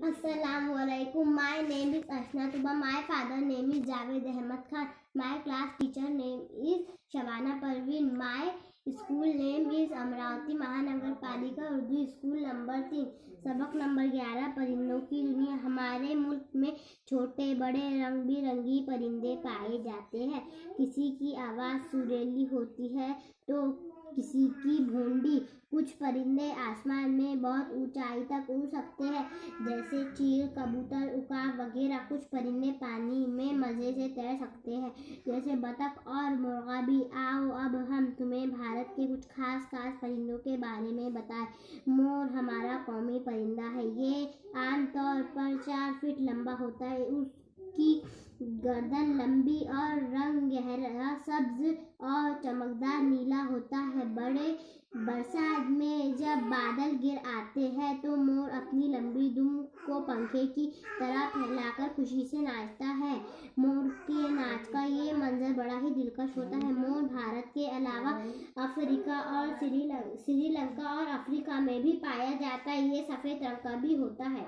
Assalamualaikum. My name is Ashna Tuba. My father name is Javed Ahmed Khan. My class teacher name is Shabana Parveen. My school name is Amravati महानगर पालिका Urdu school number 3. सबक number 11 परिंदों की दुनिया. हमारे मुल्क में छोटे बड़े रंग बिरंगी परिंदे पाए जाते हैं. किसी की आवाज़ सुरीली होती है तो किसी की भोंडी. कुछ परिंदे आसमान में बहुत ऊंचाई तक उड़ सकते हैं, जैसे चील, कबूतर, उकाब वगैरह. कुछ परिंदे पानी में मज़े से तैर सकते हैं, जैसे बतख और मुर्गा भी. आओ अब हम तुम्हें भारत के कुछ खास परिंदों के बारे में बताएं. मोर हमारा कौमी परिंदा है. ये आमतौर पर 4 फीट लंबा होता है. उसकी गर्दन लंबी और रंग गहरा सब्ज और चमकदार नीला होता है. बरसात में जब बादल गिर आते हैं तो मोर अपनी लंबी दुम को पंखे की तरह फैलाकर खुशी से नाचता है. मोर के नाच का ये मंजर बड़ा ही दिलकश होता है. मोर भारत के अलावा अफ्रीका और श्रीलंका और अफ्रीका में भी पाया जाता है. ये सफ़ेद रंग का भी होता है.